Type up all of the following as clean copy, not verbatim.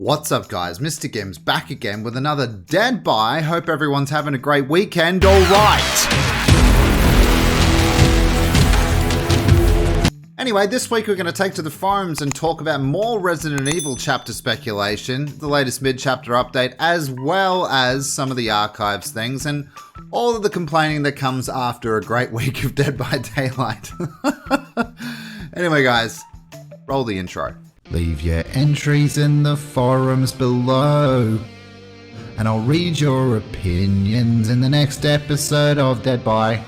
What's up guys, MrGimms back again with another DEADBY. Hope everyone's having a great weekend, alright! Anyway, this week we're going to take to the forums and talk about more Resident Evil chapter speculation, the latest mid-chapter update, as well as some of the archives things, and all of the complaining that comes after a great week of Dead by Daylight. Anyway guys, roll the intro. Leave your entries in the forums below, and I'll read your opinions in the next episode of DEADBY.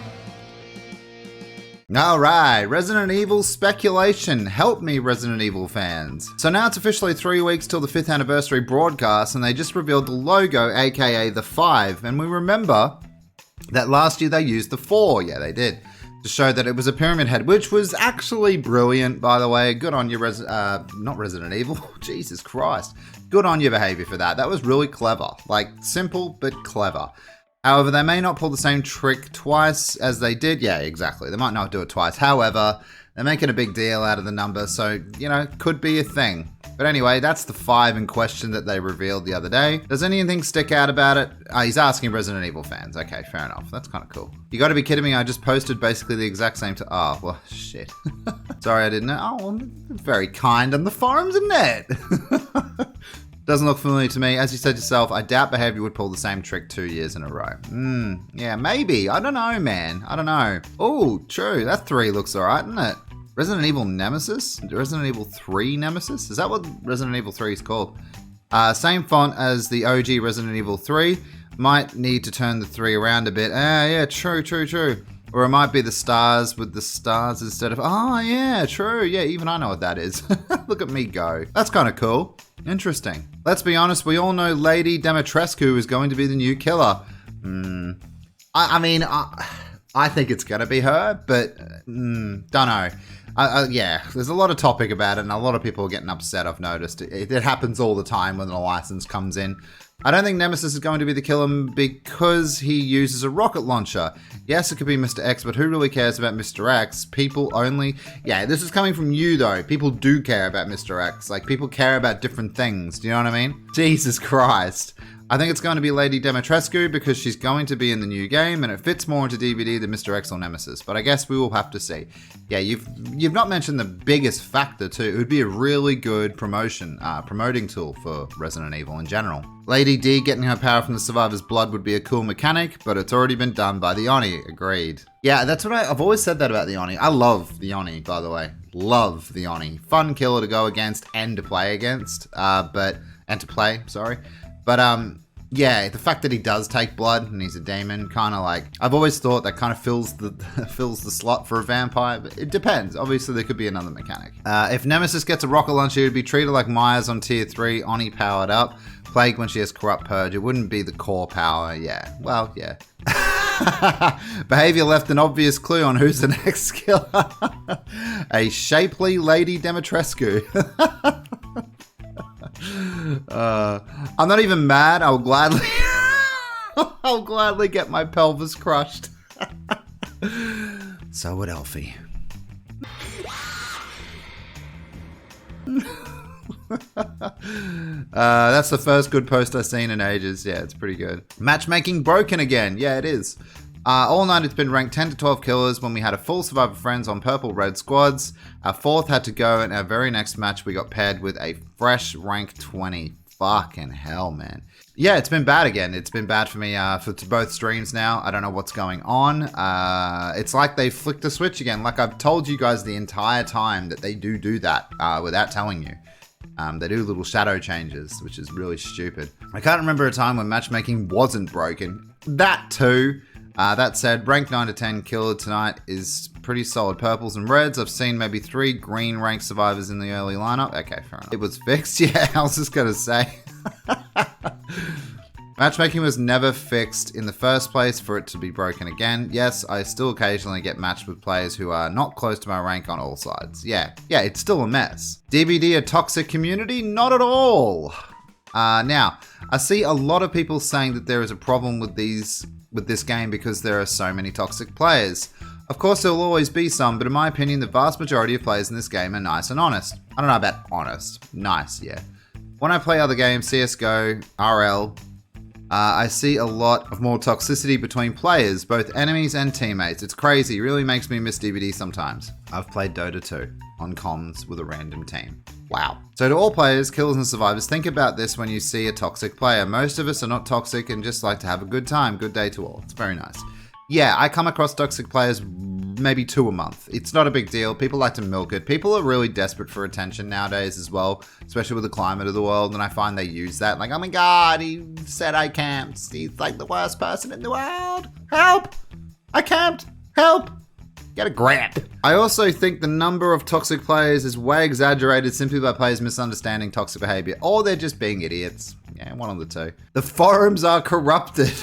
Alright, Resident Evil speculation. Help me, Resident Evil fans. So now it's officially 3 weeks till the 5th anniversary broadcast, and they just revealed the logo, aka the 5. And we remember that last year they used the 4. Yeah, they did. To show that it was a pyramid head, which was actually brilliant, by the way. Good on your not Resident Evil. Jesus Christ. Good on your behavior for that. That was really clever. Like, simple, but clever. However, they may not pull the same trick twice as they did. Yeah, exactly. They might not do it twice. However, they're making a big deal out of the number, so, you know, could be a thing. But anyway, that's the 5 in question that they revealed the other day. Does anything stick out about it? He's asking Resident Evil fans. Okay, fair enough. That's kind of cool. You gotta be kidding me. I just posted basically the exact same to... Oh, well, shit. Sorry, I didn't know. Oh, well, very kind on the forums, isn't it? Doesn't look familiar to me. As you said yourself, I doubt behavior would pull the same trick 2 years in a row. Yeah, maybe. I don't know, man. I don't know. Oh, true. That 3 looks alright, doesn't it? Resident Evil Nemesis? Resident Evil 3 Nemesis? Is that what Resident Evil 3 is called? Same font as the OG Resident Evil 3. Might need to turn the 3 around a bit. Yeah, true. Or it might be the stars with the stars instead of... Oh, yeah, true. Yeah, even I know what that is. Look at me go. That's kind of cool. Interesting. Let's be honest, we all know Lady Dimitrescu is going to be the new killer. I mean, I think it's going to be her, but don't know. Yeah, there's a lot of topic about it, and a lot of people are getting upset, I've noticed. It happens all the time when the license comes in. I don't think Nemesis is going to be the killer because he uses a rocket launcher. Yes, it could be Mr. X, but who really cares about Mr. X? People only... Yeah, this is coming from you, though. People do care about Mr. X. Like, people care about different things. Do you know what I mean? Jesus Christ. I think it's going to be Lady Dimitrescu because she's going to be in the new game and it fits more into DVD than Mr. X or Nemesis. But I guess we will have to see. Yeah, you've not mentioned the biggest factor too. It would be a really good promoting tool for Resident Evil in general. Lady D getting her power from the survivor's blood would be a cool mechanic, but it's already been done by the Oni. Agreed. Yeah, that's what I've always said that about the Oni. I love the Oni, by the way. Love the Oni. Fun killer to go against and to play against. But yeah, the fact that he does take blood and he's a demon, kind of like, I've always thought that kind of fills the slot for a vampire, but it depends. Obviously, there could be another mechanic. If Nemesis gets a rocket launcher, it would be treated like Myers on tier 3, Oni powered up. Plague when she has corrupt purge. It wouldn't be the core power. Yeah, well, yeah. Behavior left an obvious clue on who's the next killer. A shapely Lady Dimitrescu. I'm not even mad. I'll gladly get my pelvis crushed. So would Elfie. That's the first good post I've seen in ages. Yeah, it's pretty good. Matchmaking broken again. Yeah, it is. All night it's been ranked 10 to 12 killers when we had a full Survivor Friends on purple-red squads. Our 4th had to go, and our very next match we got paired with a fresh rank 20. Fucking hell, man. Yeah, it's been bad again. It's been bad for me for both streams now. I don't know what's going on. It's like they flicked the switch again. Like I've told you guys the entire time that they do that without telling you. They do little shadow changes, which is really stupid. I can't remember a time when matchmaking wasn't broken. That too. That said, rank 9 to 10 killer tonight is pretty solid. Purples and reds. I've seen maybe 3 green ranked survivors in the early lineup. Okay, fair enough. It was fixed. Yeah, I was just going to say. Matchmaking was never fixed in the first place for it to be broken again. Yes, I still occasionally get matched with players who are not close to my rank on all sides. Yeah, it's still a mess. DBD a toxic community? Not at all. Now, I see a lot of people saying that there is a problem with this game because there are so many toxic players. Of course, there will always be some, but in my opinion, the vast majority of players in this game are nice and honest. I don't know about honest. Nice, yeah. When I play other games, CSGO, RL, I see a lot of more toxicity between players, both enemies and teammates. It's crazy, really makes me miss DBD sometimes. I've played Dota 2 on comms with a random team. Wow. So to all players, killers and survivors, think about this when you see a toxic player. Most of us are not toxic and just like to have a good time. Good day to all. It's very nice. Yeah, I come across toxic players maybe 2 a month. It's not a big deal. People like to milk it. People are really desperate for attention nowadays as well, especially with the climate of the world, and I find they use that. Like, oh my god, he said I camped. He's like the worst person in the world. Help! I camped! Help! Get a grip. I also think the number of toxic players is way exaggerated simply by players misunderstanding toxic behavior, or they're just being idiots. Yeah, one of the two. The forums are corrupted.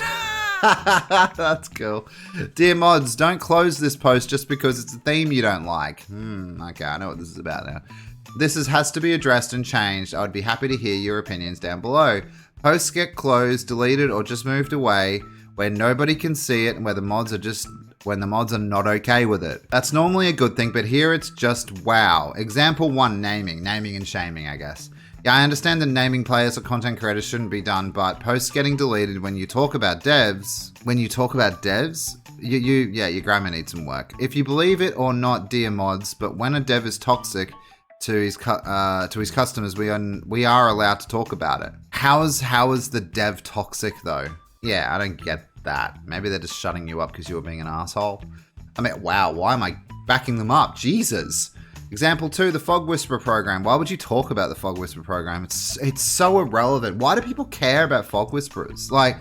That's cool. Dear mods, don't close this post just because it's a theme you don't like. Okay, I know what this is about now. This has to be addressed and changed. I would be happy to hear your opinions down below. Posts get closed, deleted, or just moved away where nobody can see it and where the mods are not okay with it. That's normally a good thing, but here it's just wow. Example 1, naming and shaming, I guess. Yeah, I understand that naming players or content creators shouldn't be done, but posts getting deleted when you talk about devs, your grammar needs some work. If you believe it or not, dear mods, but when a dev is toxic to his customers, we are allowed to talk about it. How is the dev toxic though? Yeah, I don't get that. Maybe they're just shutting you up because you were being an asshole. I mean, wow, why am I backing them up? Jesus. Example 2, the Fog Whisperer program. Why would you talk about the Fog Whisperer program? It's so irrelevant. Why do people care about Fog Whisperers? Like,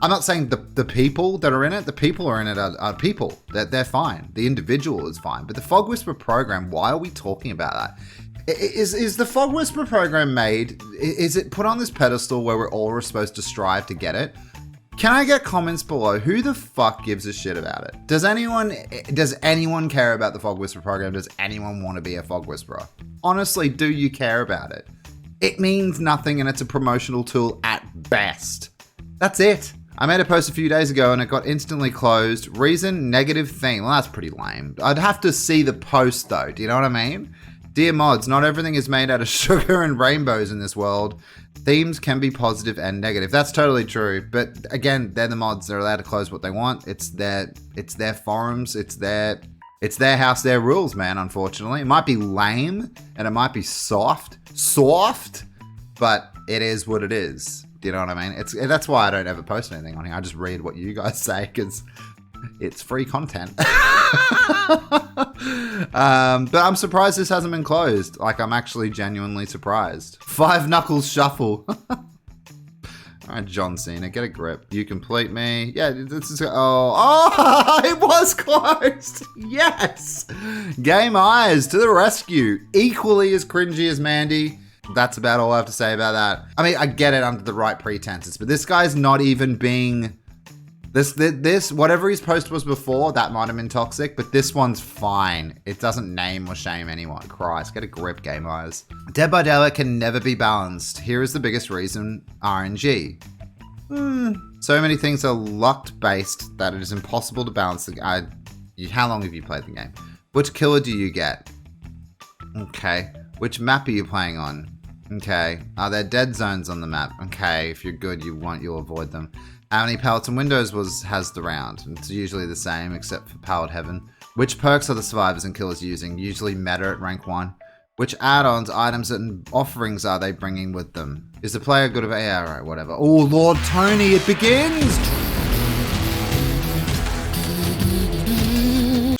I'm not saying the people that are in it. The people are in it are people. They're fine. The individual is fine. But the Fog Whisperer program, why are we talking about that? Is the Fog Whisperer program made? Is it put on this pedestal where we're all supposed to strive to get it? Can I get comments below? Who the fuck gives a shit about it? Does anyone care about the Fog Whisperer program? Does anyone want to be a Fog Whisperer? Honestly, do you care about it? It means nothing and it's a promotional tool at best. That's it. I made a post a few days ago and it got instantly closed. Reason, negative theme. Well, that's pretty lame. I'd have to see the post though. Do you know what I mean? Dear mods, not everything is made out of sugar and rainbows in this world. Themes can be positive and negative. That's totally true. But again, they're the mods. They're allowed to close what they want. It's their forums. It's their house, their rules, man, unfortunately. It might be lame and it might be soft, but it is what it is. Do you know what I mean? That's why I don't ever post anything on here. I just read what you guys say because it's free content. But I'm surprised this hasn't been closed. Like, I'm actually genuinely surprised. 5 knuckles shuffle. Alright, John Cena, get a grip. You complete me. Yeah, this is... Oh, it was closed. Yes. Game Eyes to the rescue. Equally as cringy as Mandy. That's about all I have to say about that. I mean, I get it under the right pretenses, but this guy's not even being... This, whatever his post was before, that might have been toxic, but this one's fine. It doesn't name or shame anyone. Christ, get a grip, Game Eyes. Dead by Daylight can never be balanced. Here is the biggest reason, RNG. So many things are luck-based that it is impossible to balance the game. How long have you played the game? Which killer do you get? Okay. Which map are you playing on? Okay. Are there dead zones on the map? Okay. If you're good, you'll avoid them. How many pallets and windows has the round? It's usually the same, except for Pallet Heaven. Which perks are the survivors and killers using? Usually meta at rank 1. Which add-ons, items, and offerings are they bringing with them? Is the player good about... Yeah, alright, whatever. Oh, Lord Tony, it begins!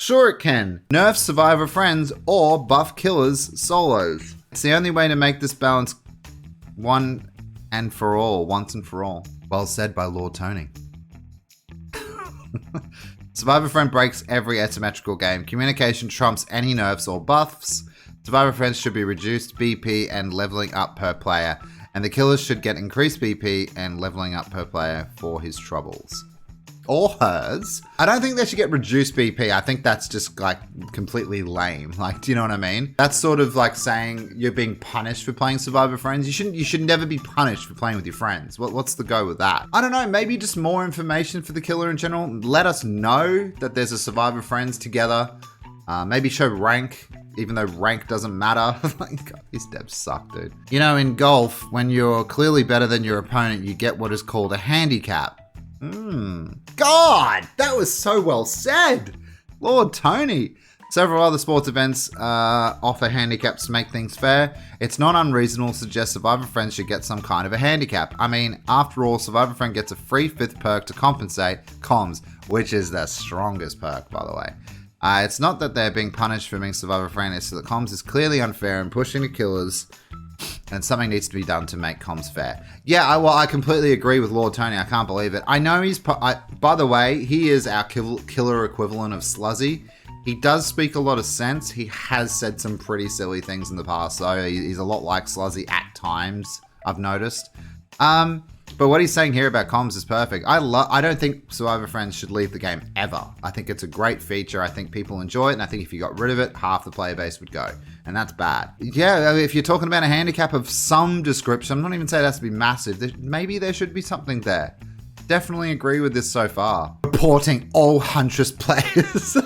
Sure it can. Nerf survivor friends or buff killers solos. It's the only way to make this balance once and for all. Well said by Lord Tony. Survivor Friend breaks every asymmetrical game. Communication trumps any nerfs or buffs. Survivor Friends should be reduced BP and leveling up per player. And the killers should get increased BP and leveling up per player for his troubles. Or hers. I don't think they should get reduced BP. I think that's just like completely lame. Like, do you know what I mean? That's sort of like saying you're being punished for playing Survivor Friends. You should never be punished for playing with your friends. What's the go with that? I don't know, maybe just more information for the killer in general. Let us know that there's a Survivor Friends together. Maybe show rank even though rank doesn't matter. Like, God, these devs suck, dude. You know, in golf, when you're clearly better than your opponent, you get what is called a handicap. God, that was so well said. Lord Tony. Several other sports events offer handicaps to make things fair. It's not unreasonable to suggest Survivor Friends should get some kind of a handicap. I mean, after all, Survivor Friend gets a free 5th perk to compensate, comms, which is the strongest perk, by the way. It's not that they're being punished for being Survivor Friend, it's that comms is clearly unfair and pushing the killers, and something needs to be done to make comms fair. Yeah, I completely agree with Lord Tony. I can't believe it. I know he's... by the way, he is our killer equivalent of Sluzzy. He does speak a lot of sense. He has said some pretty silly things in the past, so he's a lot like Sluzzy at times, I've noticed. But what he's saying here about comms is perfect. I don't think Survivor Friends should leave the game ever. I think it's a great feature. I think people enjoy it, and I think if you got rid of it, half the player base would go. And that's bad. Yeah, I mean, if you're talking about a handicap of some description, I'm not even saying it has to be massive. Maybe there should be something there. Definitely agree with this so far. Reporting all Huntress players.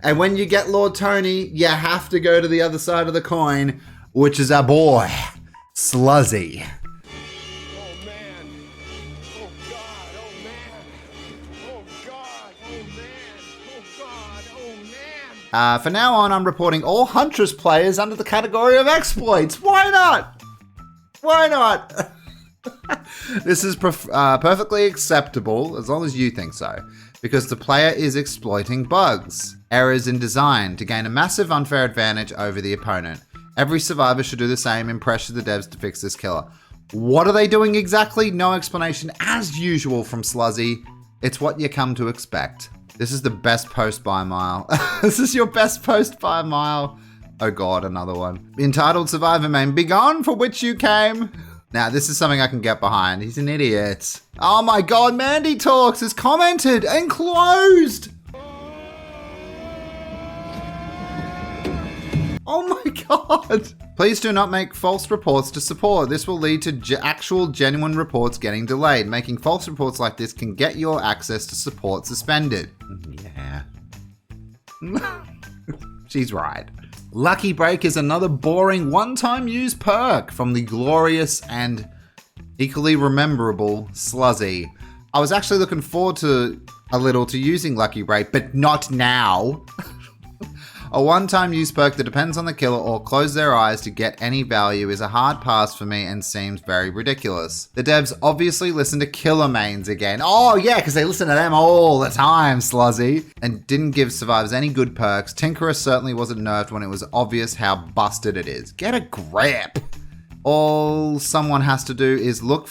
And when you get Lord Tony, you have to go to the other side of the coin, which is our boy, Sluzzy. Oh man. Oh God. Oh man. Oh God. Oh man. Oh God. Oh man. For now on, I'm reporting all Huntress players under the category of exploits. Why not? Why not? This is perfectly acceptable as long as you think so, because the player is exploiting bugs, errors in design to gain a massive unfair advantage over the opponent. Every survivor should do the same and pressure the devs to fix this killer. What are they doing exactly? No explanation as usual from Sluzzy. It's what you come to expect. This is the best post by a mile. This is your best post by a mile. Oh God, another one. Entitled Survivor Main, be gone for which you came. Now, this is something I can get behind. He's an idiot. Oh my God, Mandy Talks has commented and closed. Oh my God. Please do not make false reports to support. This will lead to actual genuine reports getting delayed. Making false reports like this can get your access to support suspended. Yeah. She's right. Lucky Break is another boring one-time use perk from the glorious and equally rememberable Sluzzy. I was actually looking forward to using Lucky Break, but not now. A one-time use perk that depends on the killer or close their eyes to get any value is a hard pass for me and seems very ridiculous. The devs obviously listen to killer mains again. Oh yeah, because they listen to them all the time, Sluzzy. And didn't give survivors any good perks. Tinkerer certainly wasn't nerfed when it was obvious how busted it is. Get a grip. All someone has to do is look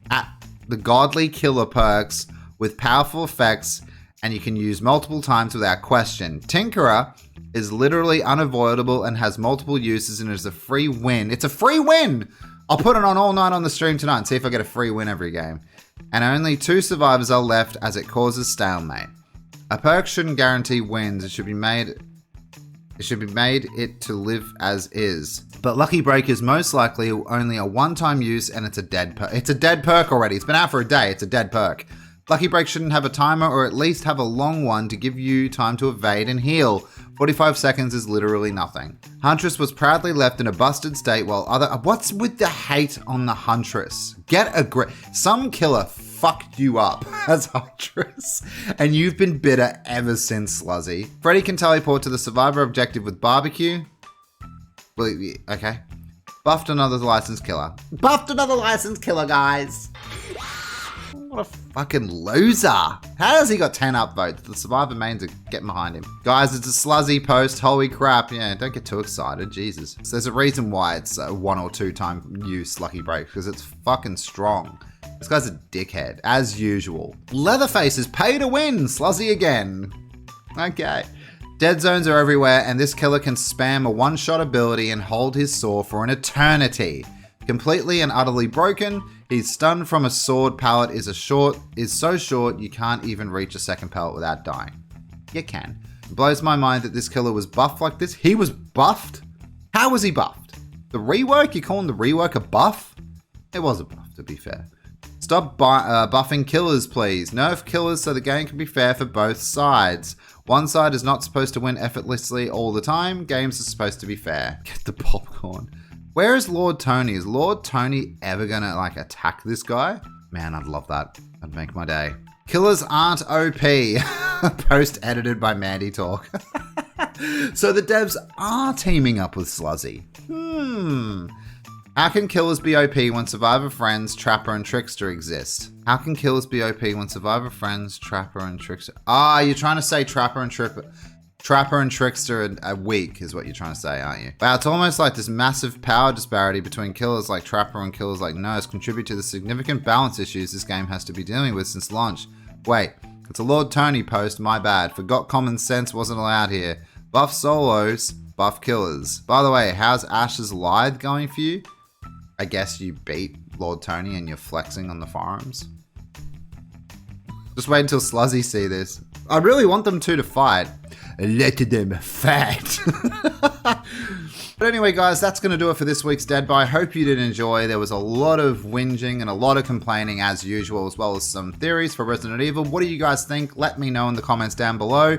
at the godly killer perks with powerful effects, and you can use multiple times without question. Tinkerer is literally unavoidable and has multiple uses and is a free win. It's a free win! I'll put it on all night on the stream tonight and see if I get a free win every game. And only 2 survivors are left as it causes stalemate. A perk shouldn't guarantee wins. It should be made it to live as is. But Lucky Break is most likely only a one-time use and it's a dead perk. It's a dead perk already. It's been out for a day. It's a dead perk. Lucky Break shouldn't have a timer or at least have a long one to give you time to evade and heal. 45 seconds is literally nothing. Huntress was proudly left in a busted state while what's with the hate on the Huntress? Get a grip. Some killer fucked you up as Huntress and you've been bitter ever since, Sluzzy. Freddy can teleport to the survivor objective with barbecue. Well, okay. Buffed another licensed killer. Buffed another licensed killer, guys. What a fucking loser. How has he got 10 upvotes? The survivor mains are getting behind him. Guys, it's a Sluzzy post. Holy crap. Yeah, don't get too excited. Jesus. So there's a reason why it's a 1 or 2 time use Lucky Break, because it's fucking strong. This guy's a dickhead, as usual. Leatherface is pay to win. Sluzzy again. Okay. Dead zones are everywhere, and this killer can spam a one-shot ability and hold his saw for an eternity. Completely and utterly broken, he's stunned from a sword pallet is so short you can't even reach a second pallet without dying. You can. It blows my mind that this killer was buffed like this. He was buffed? How was he buffed? The rework? You calling the rework a buff? It was a buff, to be fair. Stop buffing killers, please. Nerf killers so the game can be fair for both sides. One side is not supposed to win effortlessly all the time. Games are supposed to be fair. Get the popcorn. Where is Lord Tony? Is Lord Tony ever gonna like attack this guy? Man, I'd love that. That'd make my day. Killers aren't OP. Post edited by Mandy Talk. So the devs are teaming up with Sluzzy. How can killers be OP when Survivor Friends, Trapper, and Trickster exist? How can killers be OP when Survivor Friends, Trapper, and Trickster... Ah, you're trying to say Trapper and Trickster are weak, is what you're trying to say, aren't you? Wow, it's almost like this massive power disparity between killers like Trapper and killers like Nurse contribute to the significant balance issues this game has to be dealing with since launch. Wait, it's a Lord Tony post, my bad. Forgot common sense wasn't allowed here. Buff solos, buff killers. By the way, how's Ash's Lithe going for you? I guess you beat Lord Tony and you're flexing on the forums. Just wait until Sluzzy see this. I really want them two to fight. Let them fight. But anyway, guys, that's going to do it for this week's DEADBY. I hope you did enjoy. There was a lot of whinging and a lot of complaining as usual, as well as some theories for Resident Evil. What do you guys think? Let me know in the comments down below.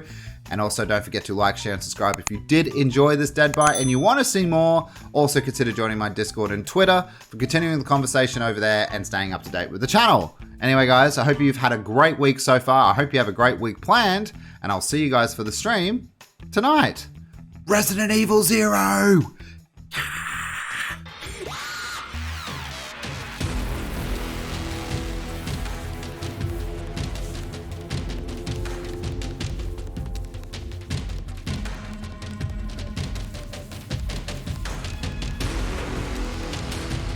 And also don't forget to like, share, and subscribe if you did enjoy this DEADBY and you want to see more. Also consider joining my Discord and Twitter for continuing the conversation over there and staying up to date with the channel. Anyway, guys, I hope you've had a great week so far. I hope you have a great week planned. And I'll see you guys for the stream tonight. Resident Evil 0!